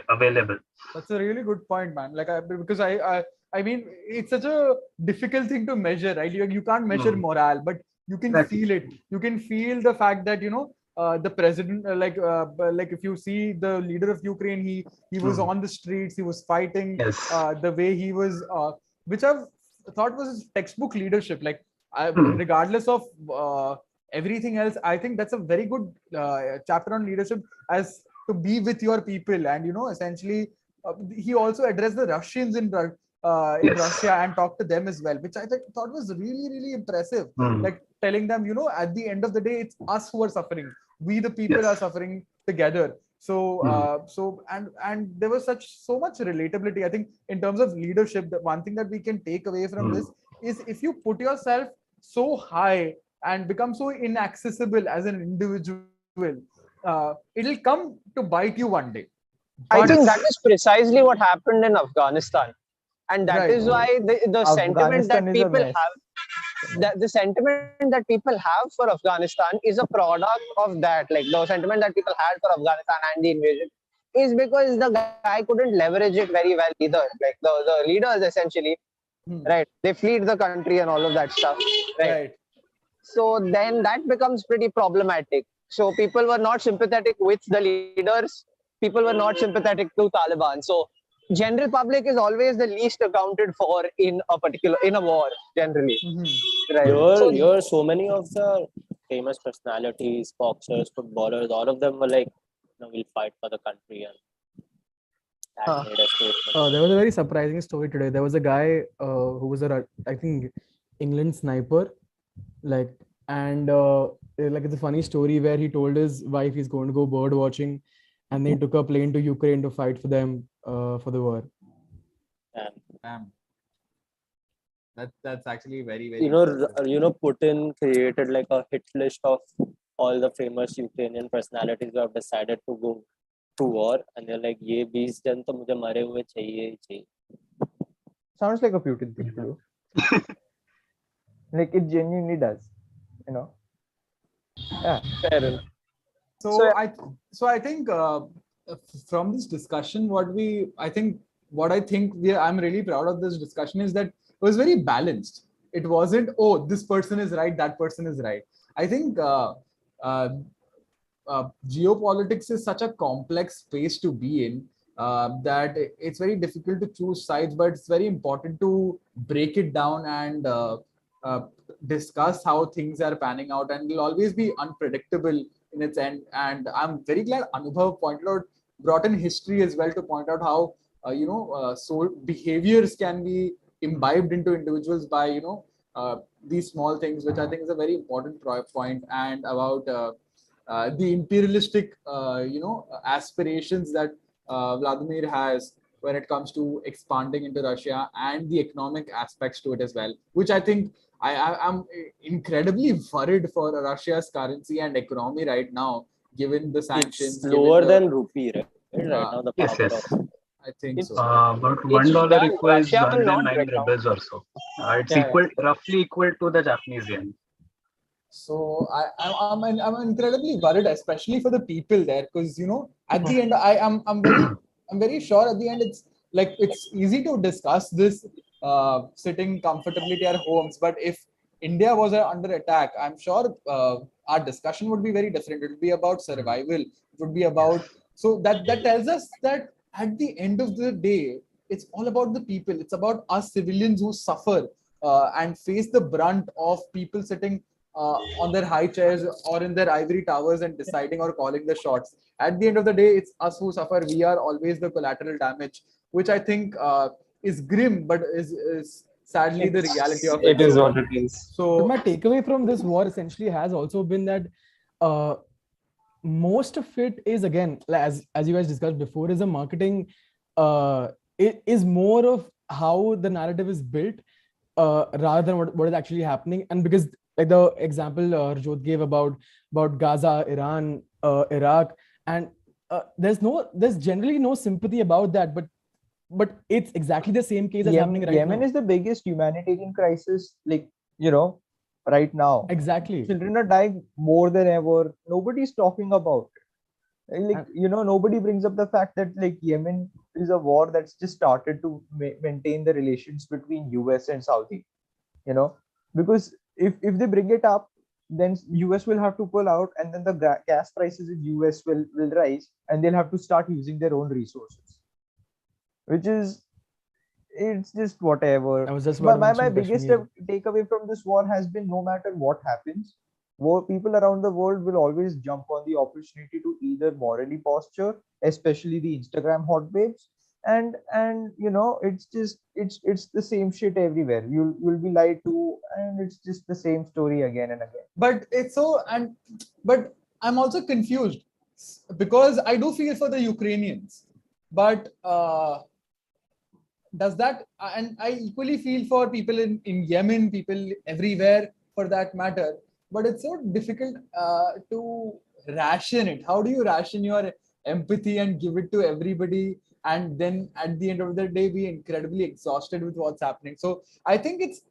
available. That's a really good point, man. Because I mean, it's such a difficult thing to measure, right? You can't measure morale, but you can feel it. You can feel the fact that the president, like if you see the leader of Ukraine, he was on the streets, he was fighting. Yes. The way he was, which I've thought was his textbook leadership. Like regardless of everything else, I think that's a very good chapter on leadership, as to be with your people. And essentially, he also addressed the Russians in Yes. Russia and talked to them as well, which I thought was really, really impressive. Like telling them, at the end of the day, it's us who are suffering. We, the people, Yes. are suffering together. So, and there was so much relatability. I think in terms of leadership, the one thing that we can take away from this is, if you put yourself so high and become so inaccessible as an individual, it'll come to bite you one day. I But think that is precisely what happened in Afghanistan, and that Right. is why the sentiment that Afghanistan is a people mess. have, the sentiment that people have for Afghanistan is a product of that. Like the sentiment that people had for Afghanistan and the invasion is because the guy couldn't leverage it very well either. Like the leaders essentially, right? They fleed the country and all of that stuff, right? Right. So then that becomes pretty problematic. So people were not sympathetic with the leaders. People were not sympathetic to Taliban. So general public is always the least accounted for in a war generally, right? So You're so many of the famous personalities, boxers, footballers, all of them were like, we'll fight for the country, and that made a statement. There was a very surprising story today. There was a guy who was I think, England sniper, like, and like, it's a funny story where he told his wife he's going to go bird watching, and they took a plane to Ukraine to fight for them for the war. Damn. That's actually very, very. Putin created like a hit list of all the famous Ukrainian personalities who have decided to go to war, and they're like, "ये 20 जन तो मुझे मरे हुए चाहिए ही चाहिए." Sounds like a Putin thing to do. Like, it genuinely does, Yeah. fair enough. So I think from this discussion, what I think I'm really proud of this discussion is that it was very balanced. It wasn't, oh, this person is right, that person is right. I think geopolitics is such a complex space to be in, that it's very difficult to choose sides, but it's very important to break it down and discuss how things are panning out, and will always be unpredictable in its end. And I'm very glad Anubhav brought in history as well, to point out how so behaviors can be imbibed into individuals by these small things, which I think is a very important point. And about the imperialistic aspirations that Vladimir has when it comes to expanding into Russia, and the economic aspects to it as well, which I think I'm incredibly worried for Russia's currency and economy right now, given the sanctions. It's lower than rupee, right? Right now, the Yes, power yes. of I think so. About It's $1 done. equals Russia will not 109 break down. rubles or so. It's Yeah, roughly equal to the Japanese yen. So I'm incredibly worried, especially for the people there, because at the end I'm very sure at the end it's easy to discuss this sitting comfortably at our homes, but if India was under attack, I'm sure our discussion would be very different. It would be about survival. It would be about, so that tells us that at the end of the day, it's all about the people. It's about us civilians who suffer and face the brunt of people sitting on their high chairs or in their ivory towers and deciding or calling the shots. At the end of the day, it's us who suffer. We are always the collateral damage, which I think is grim, but is sadly the reality of it. It is what it is. But So my takeaway from this war essentially has also been that most of it is, again, as you guys discussed before, is a marketing. It is more of how the narrative is built rather than what is actually happening. And because, like the example Rajot gave about Gaza, Iran, Iraq, and there's generally no sympathy about that, but it's exactly the same case that's happening right Yemen now. is the biggest humanitarian crisis, right now. Exactly. Children are dying more than ever. Nobody's talking about it. Nobody brings up the fact that Yemen is a war that's just started to maintain the relations between US and Saudi. Because if they bring it up, then US will have to pull out, and then the gas prices in US will rise, and they'll have to start using their own resources, which is, it's just whatever. I was just about to My mention biggest Kashmir. takeaway from this war has been, no matter what happens, People around the world will always jump on the opportunity to either morally posture, especially the Instagram hot babes, and it's just it's the same shit everywhere. You'll be lied to, and it's just the same story again and again. But it's so, but I'm also confused because I do feel for the Ukrainians, but does that, and I equally feel for people in Yemen, people everywhere for that matter, but it's so difficult to ration it. How do you ration your empathy and give it to everybody, and then at the end of the day be incredibly exhausted with what's happening? So I think it's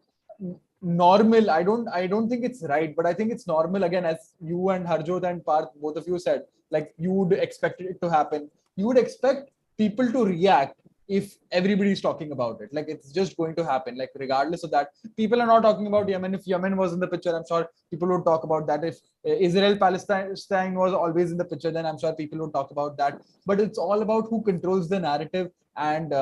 normal. I don't think it's right, but I think it's normal, again, as you and Harjot and Parth, both of you said, like you would expect it to happen. You would expect people to react if everybody's talking about it. Like it's just going to happen, like regardless of that. People are not talking about Yemen. If Yemen was in the picture, I'm sure people would talk about that. If Israel Palestine was always in the picture, then I'm sure people would talk about that. But it's all about who controls the narrative. And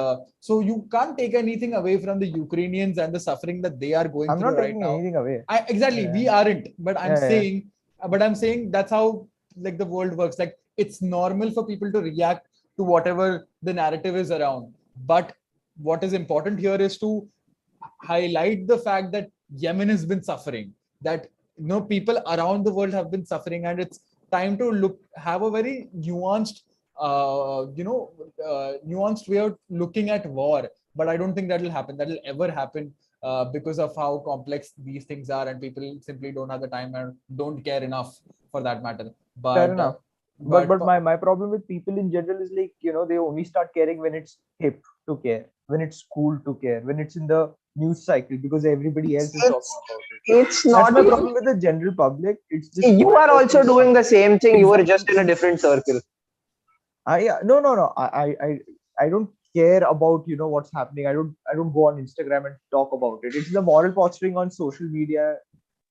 so you can't take anything away from the Ukrainians and the suffering that they are going I'm through not right taking now. anything away. Exactly, we aren't, but I'm Yeah, yeah. saying, that's how like the world works. Like it's normal for people to react to whatever the narrative is around. But what is important here is to highlight the fact that Yemen has been suffering, that people around the world have been suffering, and it's time to have a very nuanced way of looking at war. But I don't think that will happen. That will ever happen because of how complex these things are, and people simply don't have the time and don't care enough for that matter. But Fair enough. But my problem with people in general is like, they only start caring when it's hip to care, when it's cool to care, when it's in the news cycle because everybody else is talking about it. It's not. That's my problem with the general public. It's just You my are also personal doing problem. the same thing. You were Exactly. just in a different circle. No. I don't care about what's happening. I don't go on Instagram and talk about it. It's the moral posturing on social media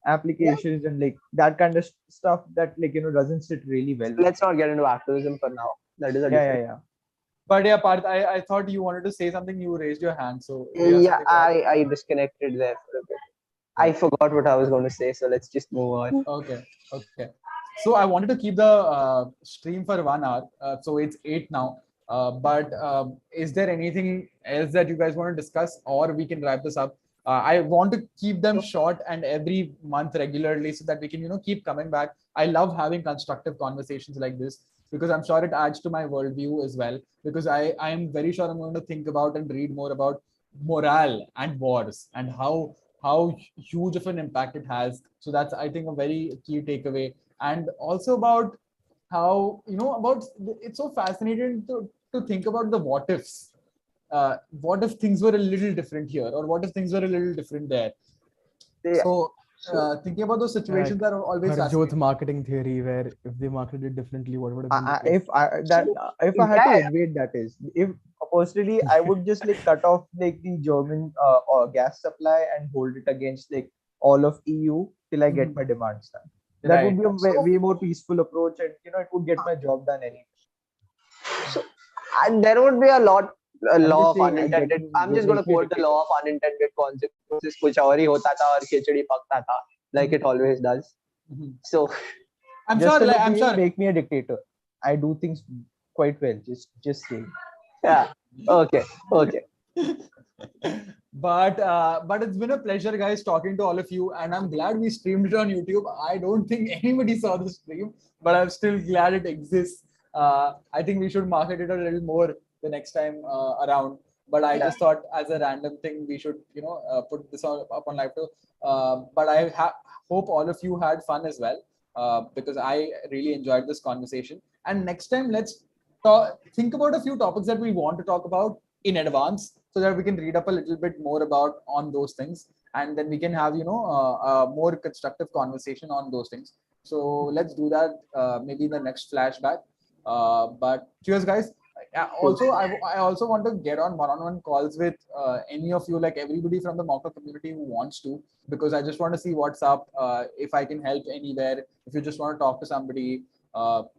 applications and like that kind of stuff that doesn't sit really well. Let's not get into activism for now. That is a different. Yeah. But yeah, Parth, I thought you wanted to say something. You raised your hand, so Yeah, I disconnected there for a bit. I forgot what I was going to say, so let's just move on. Okay. So I wanted to keep the stream for 1 hour. So it's 8 now. But is there anything else that you guys want to discuss, or we can wrap this up? I want to keep them short and every month regularly so that we can, keep coming back. I love having constructive conversations like this because I'm sure it adds to my worldview as well. Because I'm very sure I'm going to think about and read more about morale and wars and how huge of an impact it has. So that's, I think, a very key takeaway. And also about how, it's so fascinating to think about the what ifs. What if things were a little different here, or what if things were a little different there? Yeah. So thinking about those situations that are always fascinating. marketing theory, where if they marketed it differently, what would have been the case? If I had to invade, that is, if personally I would just like cut off like the German gas supply and hold it against like all of EU till I get my demands done. That would be a way more peaceful approach, and it would get my job done anyway. So there would be a law of saying, unintended. I'm just going to quote the law of unintended consequences. कुछ और ही होता था और खिचड़ी पकता था, like it always does. So I'm sure make me a dictator. I do things quite well. Just saying. Yeah. Okay. But it's been a pleasure, guys, talking to all of you, and I'm glad we streamed it on YouTube. I don't think anybody saw the stream, but I'm still glad it exists. I think we should market it a little more the next time around. But I just thought, as a random thing, we should put this up on live too. But I hope all of you had fun as well, because I really enjoyed this conversation. And next time, let's think about a few topics that we want to talk about in advance, so that we can read up a little bit more about on those things, and then we can have a more constructive conversation on those things. So let's do that maybe in the next flashback. But cheers, guys. Also, I also want to get on one-on-one calls with any of you, like everybody from the Mauka community who wants to, because I just want to see what's up, if I can help anywhere, if you just want to talk to somebody,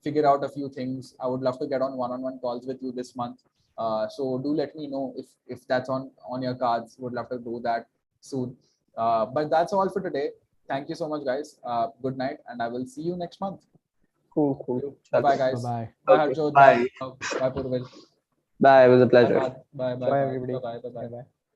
figure out a few things. I would love to get on one-on-one calls with you this month. So do let me know if that's on your cards. Would love to do that soon. But that's all for today. Thank you so much, guys. Good night, and I will see you next month. Cool. Bye, guys. Bye-bye. Bye, Okay. Harjot. Bye. Bye, Purvel. Bye. It was a Bye, pleasure. Bye, bye, Bye, everybody. Bye, bye, bye. Bye.